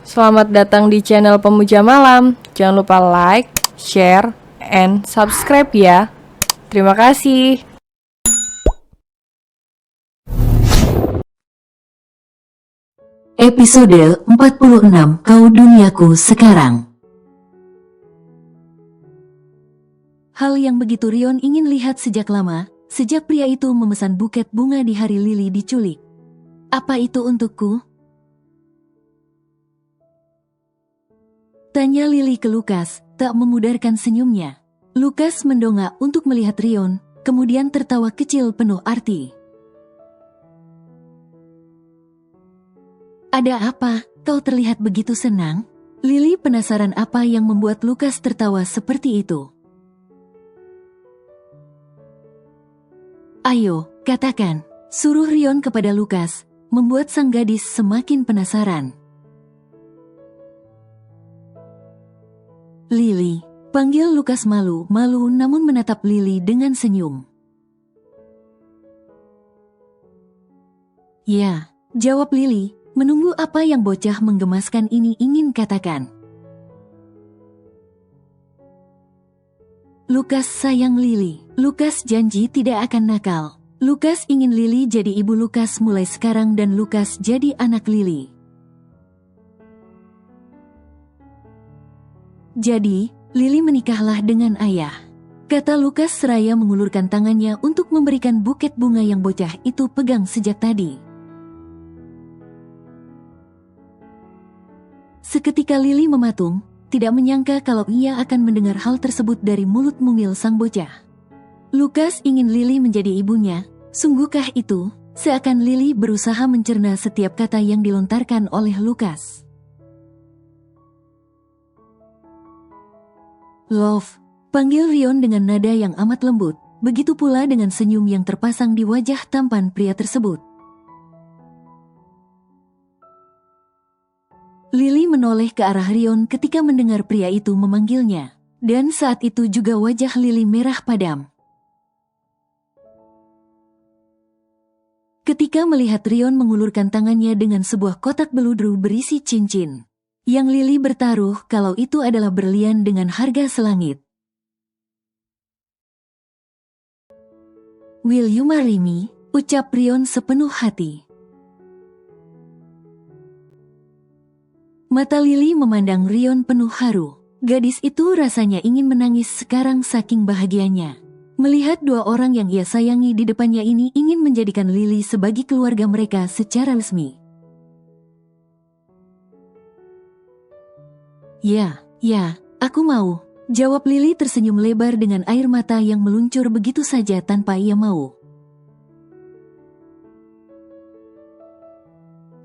Selamat datang di channel Pemuja Malam. Jangan lupa like, share, and subscribe ya. Terima kasih. Episode 46 Kau Duniaku Sekarang. Hal yang begitu Rion ingin lihat sejak lama, sejak pria itu memesan buket bunga di hari Lily diculik. Apa itu untukku? Tanya Lily ke Lukas, tak memudarkan senyumnya. Lukas mendongak untuk melihat Rion, kemudian tertawa kecil penuh arti. Ada apa? Kau terlihat begitu senang? Lily penasaran apa yang membuat Lukas tertawa seperti itu. Ayo, katakan, suruh Rion kepada Lukas, membuat sang gadis semakin penasaran. Lily, panggil Lukas malu-malu namun menatap Lily dengan senyum. Ya, jawab Lily, menunggu apa yang bocah menggemaskan ini ingin katakan. Lukas sayang Lily. Lukas janji tidak akan nakal. Lukas ingin Lily jadi ibu Lukas mulai sekarang dan Lukas jadi anak Lily. Jadi, Lily menikahlah dengan ayah. Kata Lukas seraya mengulurkan tangannya untuk memberikan buket bunga yang bocah itu pegang sejak tadi. Seketika Lily mematung, tidak menyangka kalau ia akan mendengar hal tersebut dari mulut mungil sang bocah. Lukas ingin Lily menjadi ibunya, sungguhkah itu? Seakan Lily berusaha mencerna setiap kata yang dilontarkan oleh Lukas. Love, panggil Rion dengan nada yang amat lembut, begitu pula dengan senyum yang terpasang di wajah tampan pria tersebut. Lily menoleh ke arah Rion ketika mendengar pria itu memanggilnya, dan saat itu juga wajah Lily merah padam. Ketika melihat Rion mengulurkan tangannya dengan sebuah kotak beludru berisi cincin, yang Lily bertaruh kalau itu adalah berlian dengan harga selangit. Will you marry me? Ucap Rion sepenuh hati. Mata Lily memandang Rion penuh haru. Gadis itu rasanya ingin menangis sekarang saking bahagianya. Melihat dua orang yang ia sayangi di depannya ini ingin menjadikan Lily sebagai keluarga mereka secara resmi. Ya, aku mau. Jawab Lily tersenyum lebar dengan air mata yang meluncur begitu saja tanpa ia mau.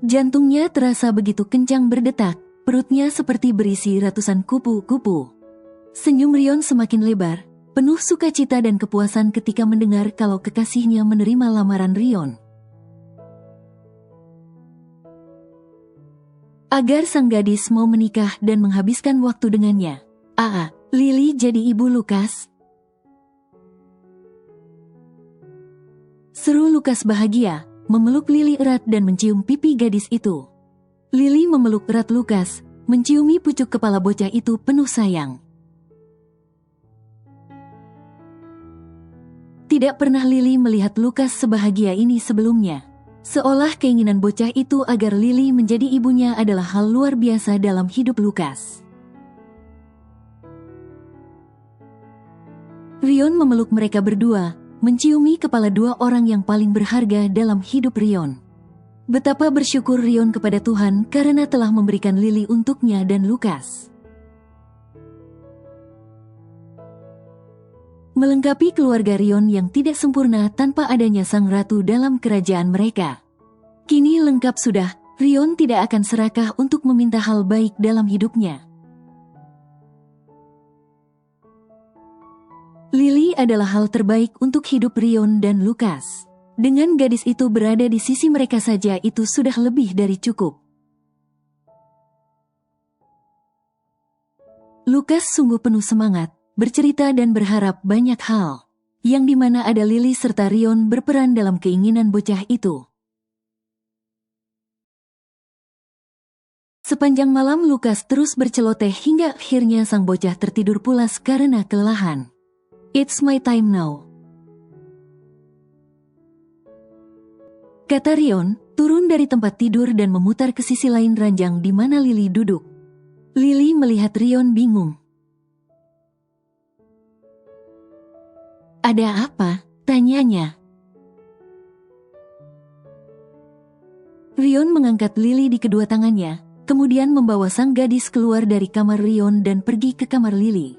Jantungnya terasa begitu kencang berdetak, perutnya seperti berisi ratusan kupu-kupu. Senyum Rion semakin lebar, penuh sukacita dan kepuasan ketika mendengar kalau kekasihnya menerima lamaran Rion. Agar sang gadis mau menikah dan menghabiskan waktu dengannya. Lily jadi ibu Lukas. Seru Lukas bahagia, memeluk Lily erat dan mencium pipi gadis itu. Lily memeluk erat Lukas, menciumi pucuk kepala bocah itu penuh sayang. Tidak pernah Lily melihat Lukas sebahagia ini sebelumnya. Seolah keinginan bocah itu agar Lily menjadi ibunya adalah hal luar biasa dalam hidup Lukas. Rion memeluk mereka berdua, menciumi kepala dua orang yang paling berharga dalam hidup Rion. Betapa bersyukur Rion kepada Tuhan karena telah memberikan Lily untuknya dan Lukas. Melengkapi keluarga Rion yang tidak sempurna tanpa adanya sang ratu dalam kerajaan mereka. Kini lengkap sudah, Rion tidak akan serakah untuk meminta hal baik dalam hidupnya. Lily adalah hal terbaik untuk hidup Rion dan Lukas. Dengan gadis itu berada di sisi mereka saja itu sudah lebih dari cukup. Lukas sungguh penuh semangat, bercerita dan berharap banyak hal, yang dimana ada Lily serta Rion berperan dalam keinginan bocah itu. Sepanjang malam Lukas terus berceloteh hingga akhirnya sang bocah tertidur pulas karena kelelahan. "It's my time now," kata Rion, turun dari tempat tidur dan memutar ke sisi lain ranjang di mana Lily duduk. Lily melihat Rion bingung. "Ada apa?" tanyanya. Rion mengangkat Lily di kedua tangannya, kemudian membawa sang gadis keluar dari kamar Rion dan pergi ke kamar Lily.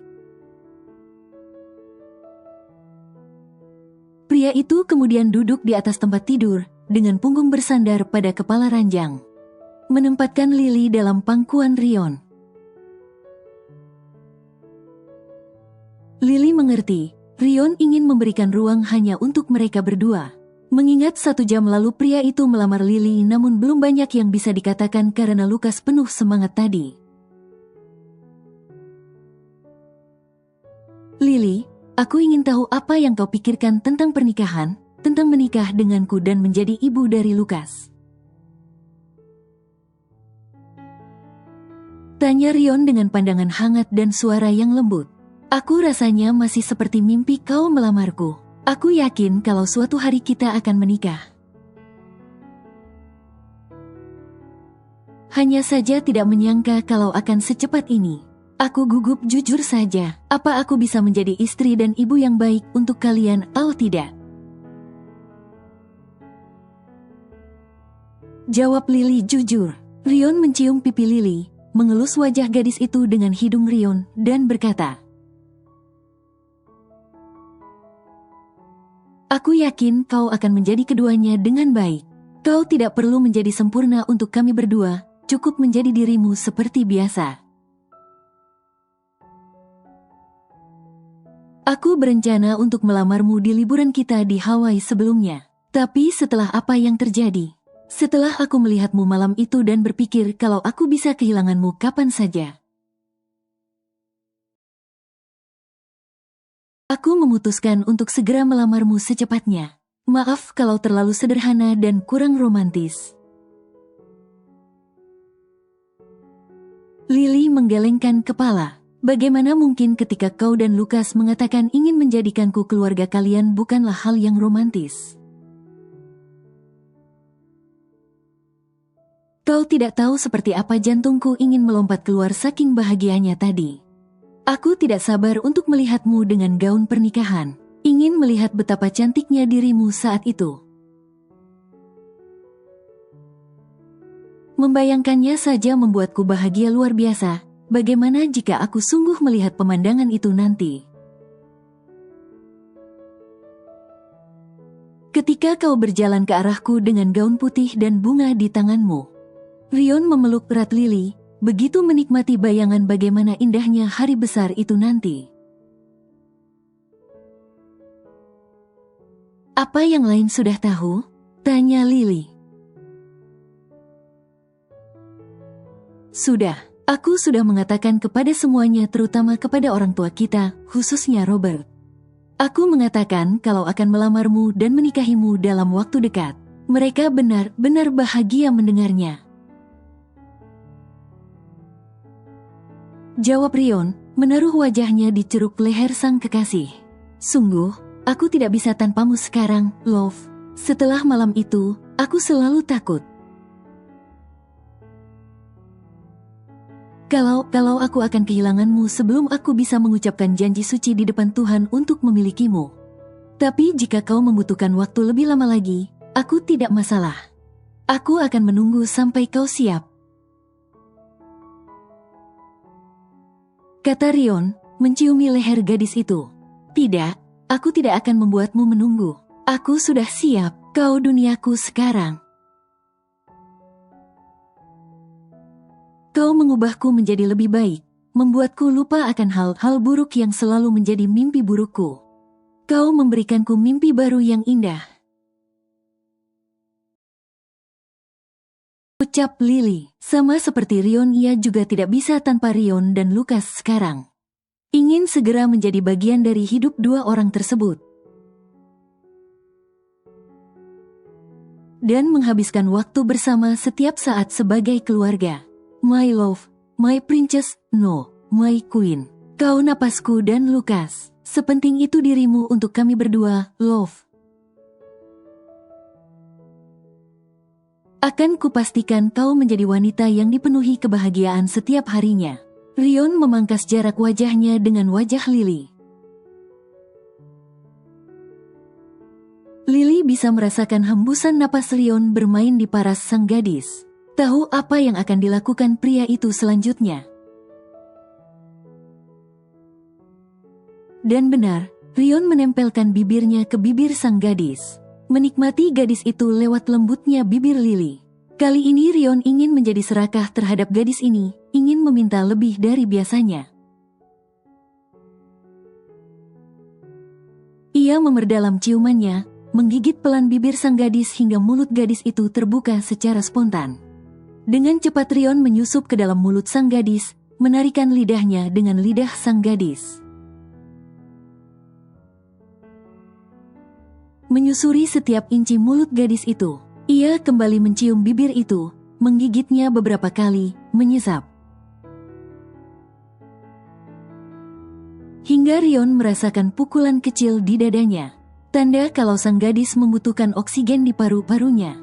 Pria itu kemudian duduk di atas tempat tidur, dengan punggung bersandar pada kepala ranjang, menempatkan Lily dalam pangkuan Rion. Lily mengerti, Rion ingin memberikan ruang hanya untuk mereka berdua. Mengingat 1 jam lalu pria itu melamar Lily, namun belum banyak yang bisa dikatakan karena Lukas penuh semangat tadi. "Lily, aku ingin tahu apa yang kau pikirkan tentang pernikahan, tentang menikah denganku dan menjadi ibu dari Lukas," tanya Rion dengan pandangan hangat dan suara yang lembut. "Aku rasanya masih seperti mimpi kau melamarku. Aku yakin kalau suatu hari kita akan menikah. Hanya saja tidak menyangka kalau akan secepat ini. Aku gugup jujur saja, apa aku bisa menjadi istri dan ibu yang baik untuk kalian atau tidak?" Jawab Lily jujur. Rion mencium pipi Lily, mengelus wajah gadis itu dengan hidung Rion, dan berkata, "Aku yakin kau akan menjadi keduanya dengan baik. Kau tidak perlu menjadi sempurna untuk kami berdua, cukup menjadi dirimu seperti biasa. Aku berencana untuk melamarmu di liburan kita di Hawaii sebelumnya. Tapi setelah apa yang terjadi, setelah aku melihatmu malam itu dan berpikir kalau aku bisa kehilanganmu kapan saja, aku memutuskan untuk segera melamarmu secepatnya. Maaf kalau terlalu sederhana dan kurang romantis." Lily menggelengkan kepala. "Bagaimana mungkin ketika kau dan Lukas mengatakan ingin menjadikanku keluarga kalian bukanlah hal yang romantis? Kau tidak tahu seperti apa jantungku ingin melompat keluar saking bahagianya tadi. Aku tidak sabar untuk melihatmu dengan gaun pernikahan. Ingin melihat betapa cantiknya dirimu saat itu. Membayangkannya saja membuatku bahagia luar biasa. Bagaimana jika aku sungguh melihat pemandangan itu nanti? Ketika kau berjalan ke arahku dengan gaun putih dan bunga di tanganmu." Rion memeluk erat Lily, begitu menikmati bayangan bagaimana indahnya hari besar itu nanti. "Apa yang lain sudah tahu?" tanya Lily. "Sudah, aku sudah mengatakan kepada semuanya, terutama kepada orang tua kita, khususnya Robert. Aku mengatakan kalau akan melamarmu dan menikahimu dalam waktu dekat. Mereka benar-benar bahagia mendengarnya," jawab Rion, menaruh wajahnya di ceruk leher sang kekasih. "Sungguh, aku tidak bisa tanpamu sekarang, Love. Setelah malam itu, aku selalu takut. Kalau aku akan kehilanganmu sebelum aku bisa mengucapkan janji suci di depan Tuhan untuk memilikimu. Tapi jika kau membutuhkan waktu lebih lama lagi, aku tidak masalah. Aku akan menunggu sampai kau siap," kata Rion, menciumi leher gadis itu. "Tidak, aku tidak akan membuatmu menunggu. Aku sudah siap, kau duniaku sekarang. Kau mengubahku menjadi lebih baik, membuatku lupa akan hal-hal buruk yang selalu menjadi mimpi burukku. Kau memberikanku mimpi baru yang indah," ucap Lily. Sama seperti Rion, ia juga tidak bisa tanpa Rion dan Lukas sekarang. Ingin segera menjadi bagian dari hidup dua orang tersebut. Dan menghabiskan waktu bersama setiap saat sebagai keluarga. my love, my princess, no, my queen. Kau napasku dan Lukas. Sepenting itu dirimu untuk kami berdua, love. Akan kupastikan kau menjadi wanita yang dipenuhi kebahagiaan setiap harinya. Rion memangkas jarak wajahnya dengan wajah Lily. Lily bisa merasakan hembusan napas Rion bermain di paras sang gadis. Tahu apa yang akan dilakukan pria itu selanjutnya. Dan benar, Rion menempelkan bibirnya ke bibir sang gadis. Menikmati gadis itu lewat lembutnya bibir Lily. Kali ini Rion ingin menjadi serakah terhadap gadis ini, ingin meminta lebih dari biasanya. Ia memerdalam ciumannya, menggigit pelan bibir sang gadis hingga mulut gadis itu terbuka secara spontan. Dengan cepat Rion menyusup ke dalam mulut sang gadis, menarikan lidahnya dengan lidah sang gadis. Menyusuri setiap inci mulut gadis itu, ia kembali mencium bibir itu, menggigitnya beberapa kali, menyesap. Hingga Rion merasakan pukulan kecil di dadanya. Tanda kalau sang gadis membutuhkan oksigen di paru-parunya.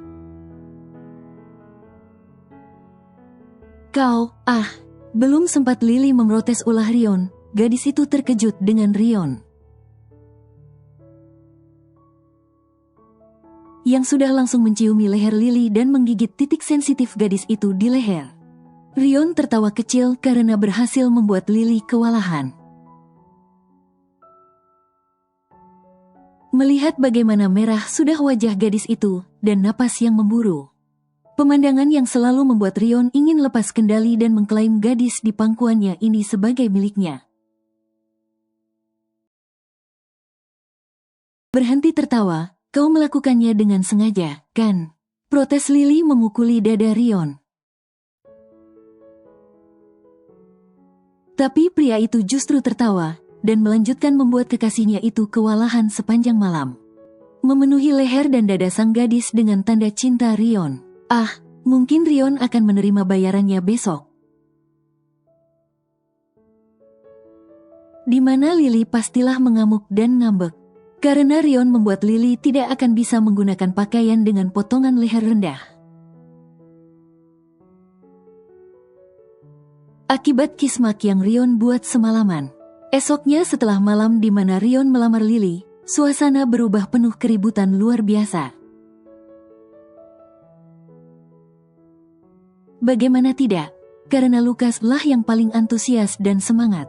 Kau, belum sempat Lily memprotes ulah Rion, gadis itu terkejut dengan Rion. Yang sudah langsung menciumi leher Lily dan menggigit titik sensitif gadis itu di leher. Rion tertawa kecil karena berhasil membuat Lily kewalahan. Melihat bagaimana merah sudah wajah gadis itu, dan napas yang memburu. Pemandangan yang selalu membuat Rion ingin lepas kendali dan mengklaim gadis di pangkuannya ini sebagai miliknya. Berhenti tertawa, kau melakukannya dengan sengaja, kan? Protes Lily memukuli dada Rion. Tapi pria itu justru tertawa, dan melanjutkan membuat kekasihnya itu kewalahan sepanjang malam. Memenuhi leher dan dada sang gadis dengan tanda cinta Rion. Mungkin Rion akan menerima bayarannya besok. Di mana Lily pastilah mengamuk dan ngambek. Karena Rion membuat Lily tidak akan bisa menggunakan pakaian dengan potongan leher rendah. Akibat kismak yang Rion buat semalaman. Esoknya setelah malam di mana Rion melamar Lily, suasana berubah penuh keributan luar biasa. Bagaimana tidak? Karena Lukas lah yang paling antusias dan semangat.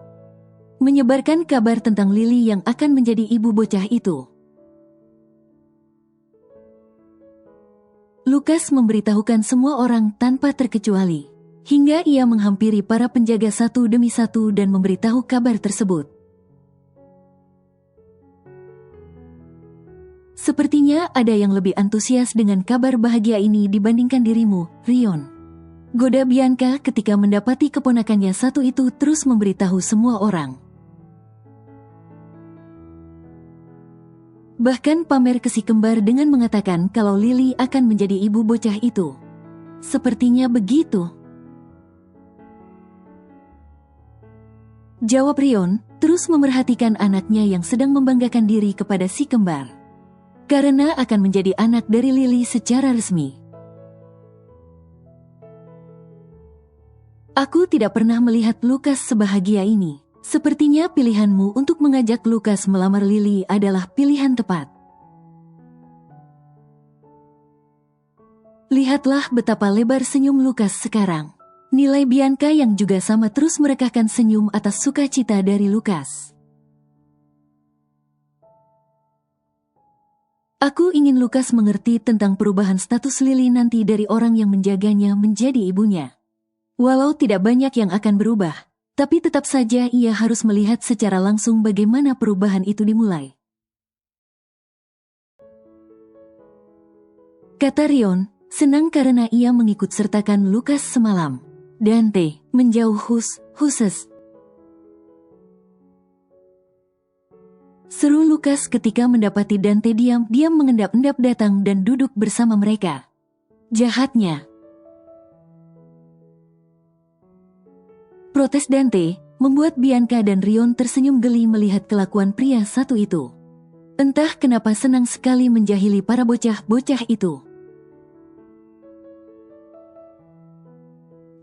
Menyebarkan kabar tentang Lily yang akan menjadi ibu bocah itu. Lukas memberitahukan semua orang tanpa terkecuali. Hingga ia menghampiri para penjaga satu demi satu dan memberitahu kabar tersebut. Sepertinya ada yang lebih antusias dengan kabar bahagia ini dibandingkan dirimu, Rion. Goda Bianca ketika mendapati keponakannya satu itu terus memberitahu semua orang. Bahkan pamer ke si kembar dengan mengatakan kalau Lily akan menjadi ibu bocah itu. Sepertinya begitu. Jawab Rion, terus memerhatikan anaknya yang sedang membanggakan diri kepada si kembar. Karena akan menjadi anak dari Lily secara resmi. Aku tidak pernah melihat Lukas sebahagia ini. Sepertinya pilihanmu untuk mengajak Lukas melamar Lily adalah pilihan tepat. Lihatlah betapa lebar senyum Lukas sekarang. Nilai Bianca yang juga sama terus merekahkan senyum atas sukacita dari Lukas. Aku ingin Lukas mengerti tentang perubahan status Lily nanti dari orang yang menjaganya menjadi ibunya. Walau tidak banyak yang akan berubah, tapi tetap saja ia harus melihat secara langsung bagaimana perubahan itu dimulai. Kata Rion, senang karena ia mengikut sertakan Lukas semalam. Dante, menjauh khusus. Seru Lukas ketika mendapati Dante diam-diam mengendap-endap datang dan duduk bersama mereka. Jahatnya. Protes Dante membuat Bianca dan Rion tersenyum geli melihat kelakuan pria satu itu. Entah kenapa senang sekali menjahili para bocah-bocah itu.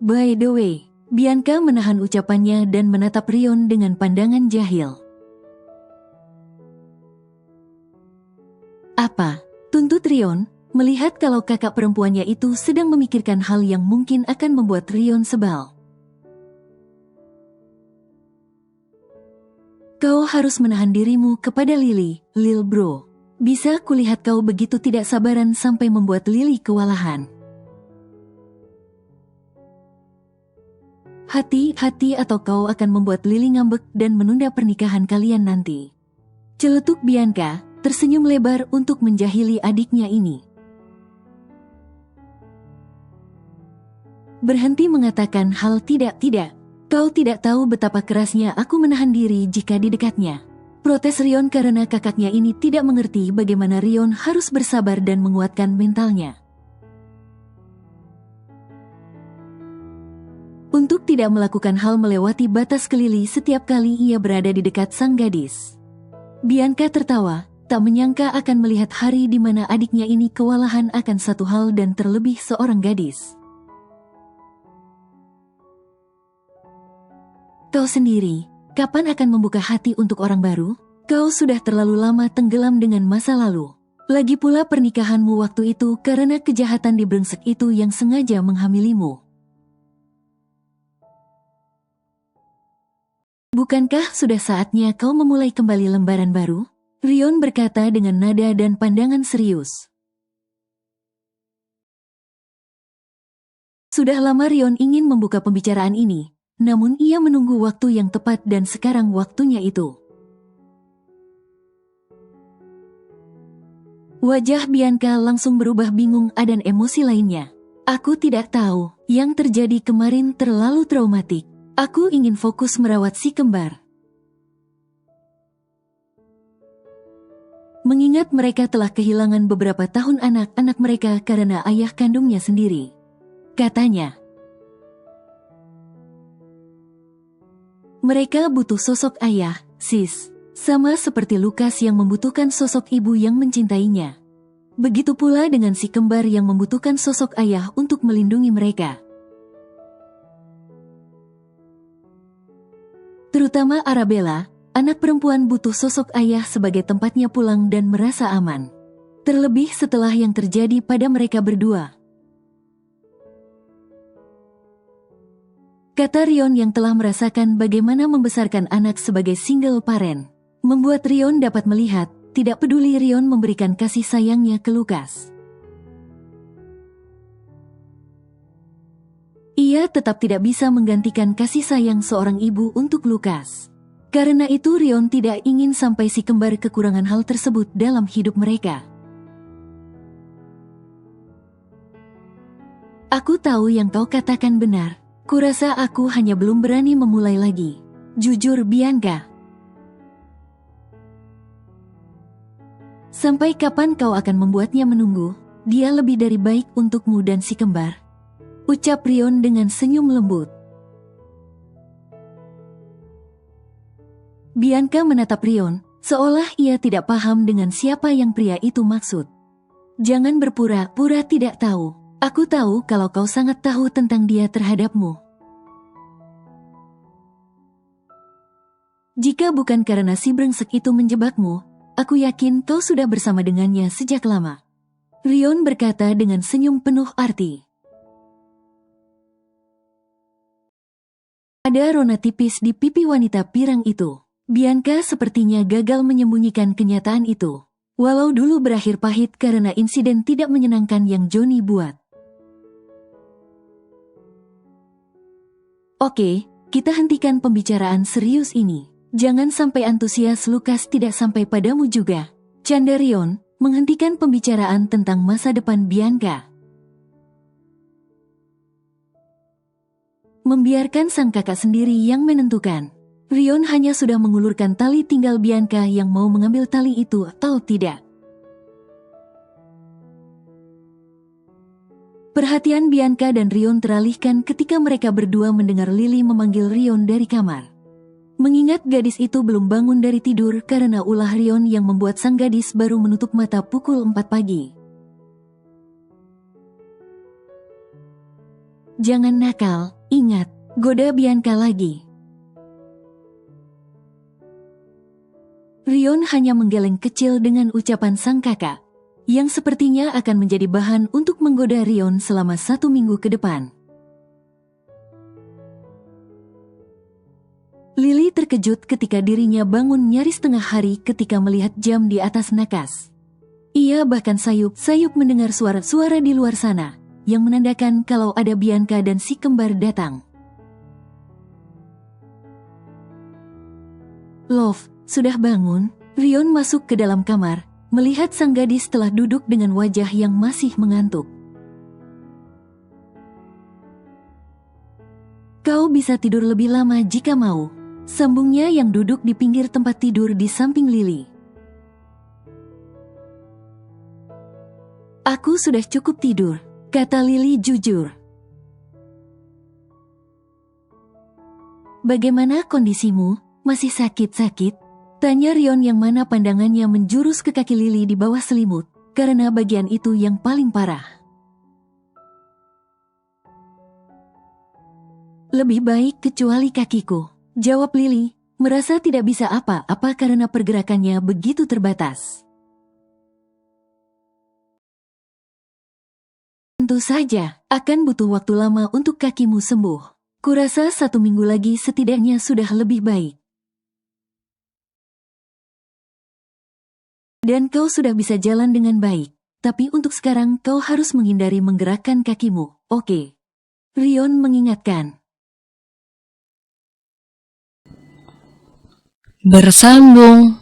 By the way, Bianca menahan ucapannya dan menatap Rion dengan pandangan jahil. Apa? Tuntut Rion, melihat kalau kakak perempuannya itu sedang memikirkan hal yang mungkin akan membuat Rion sebal. Kau harus menahan dirimu kepada Lily, Lil Bro. Bisa kulihat kau begitu tidak sabaran sampai membuat Lily kewalahan. Hati-hati atau kau akan membuat Lily ngambek dan menunda pernikahan kalian nanti. Celetuk Bianca, tersenyum lebar untuk menjahili adiknya ini. Berhenti mengatakan hal tidak. Kau tidak tahu betapa kerasnya aku menahan diri jika di dekatnya. Protes Rion karena kakaknya ini tidak mengerti bagaimana Rion harus bersabar dan menguatkan mentalnya. Untuk tidak melakukan hal melewati batas ke Lily setiap kali ia berada di dekat sang gadis. Bianca tertawa, tak menyangka akan melihat hari di mana adiknya ini kewalahan akan satu hal dan terlebih seorang gadis. Kau sendiri, kapan akan membuka hati untuk orang baru? Kau sudah terlalu lama tenggelam dengan masa lalu. Lagi pula pernikahanmu waktu itu karena kejahatan di brengsek itu yang sengaja menghamilimu. Bukankah sudah saatnya kau memulai kembali lembaran baru? Rion berkata dengan nada dan pandangan serius. Sudah lama Rion ingin membuka pembicaraan ini. Namun ia menunggu waktu yang tepat dan sekarang waktunya itu. Wajah Bianca langsung berubah bingung dan emosi lainnya. Aku tidak tahu, yang terjadi kemarin terlalu traumatik. Aku ingin fokus merawat si kembar. Mengingat mereka telah kehilangan beberapa tahun anak-anak mereka karena ayah kandungnya sendiri. Katanya. Mereka butuh sosok ayah, sis. Sama seperti Lukas yang membutuhkan sosok ibu yang mencintainya. Begitu pula dengan si kembar yang membutuhkan sosok ayah untuk melindungi mereka. Terutama Arabella, anak perempuan butuh sosok ayah sebagai tempatnya pulang dan merasa aman. Terlebih setelah yang terjadi pada mereka berdua. Kata Rion yang telah merasakan bagaimana membesarkan anak sebagai single parent, membuat Rion dapat melihat, tidak peduli Rion memberikan kasih sayangnya ke Lukas. Ia tetap tidak bisa menggantikan kasih sayang seorang ibu untuk Lukas. Karena itu Rion tidak ingin sampai si kembar kekurangan hal tersebut dalam hidup mereka. Aku tahu yang kau katakan benar. Kurasa aku hanya belum berani memulai lagi. Jujur Bianca. Sampai kapan kau akan membuatnya menunggu? Dia lebih dari baik untukmu dan si kembar. Ucap Rion dengan senyum lembut. Bianca menatap Rion, seolah ia tidak paham dengan siapa yang pria itu maksud. Jangan berpura-pura tidak tahu. Aku tahu kalau kau sangat tahu tentang dia terhadapmu. Jika bukan karena si brengsek itu menjebakmu, aku yakin kau sudah bersama dengannya sejak lama. Rion berkata dengan senyum penuh arti. Ada rona tipis di pipi wanita pirang itu. Bianca sepertinya gagal menyembunyikan kenyataan itu. Walau dulu berakhir pahit karena insiden tidak menyenangkan yang Johnny buat. Oke, kita hentikan pembicaraan serius ini. Jangan sampai antusias Lukas tidak sampai padamu juga. Canda Rion, menghentikan pembicaraan tentang masa depan Bianca. Membiarkan sang kakak sendiri yang menentukan. Rion hanya sudah mengulurkan tali, tinggal Bianca yang mau mengambil tali itu atau tidak. Perhatian Bianca dan Rion teralihkan ketika mereka berdua mendengar Lily memanggil Rion dari kamar. Mengingat gadis itu belum bangun dari tidur karena ulah Rion yang membuat sang gadis baru menutup mata pukul 4 pagi. Jangan nakal, ingat, goda Bianca lagi. Rion hanya menggeleng kecil dengan ucapan sang kakak, yang sepertinya akan menjadi bahan untuk menggoda Rion selama 1 minggu ke depan. Lily terkejut ketika dirinya bangun nyaris tengah hari ketika melihat jam di atas nakas. Ia bahkan sayup-sayup mendengar suara-suara di luar sana, yang menandakan kalau ada Bianca dan si kembar datang. Love, sudah bangun? Rion masuk ke dalam kamar, melihat sang gadis telah duduk dengan wajah yang masih mengantuk. Kau bisa tidur lebih lama jika mau, sambungnya yang duduk di pinggir tempat tidur di samping Lily. Aku sudah cukup tidur, kata Lily jujur. Bagaimana kondisimu? Masih sakit-sakit? Tanya Rion yang mana pandangannya menjurus ke kaki Lily di bawah selimut, karena bagian itu yang paling parah. Lebih baik kecuali kakiku, jawab Lily, merasa tidak bisa apa-apa karena pergerakannya begitu terbatas. Tentu saja, akan butuh waktu lama untuk kakimu sembuh. Kurasa 1 minggu lagi setidaknya sudah lebih baik. Dan kau sudah bisa jalan dengan baik. Tapi untuk sekarang kau harus menghindari menggerakkan kakimu, oke? Rion mengingatkan. Bersambung.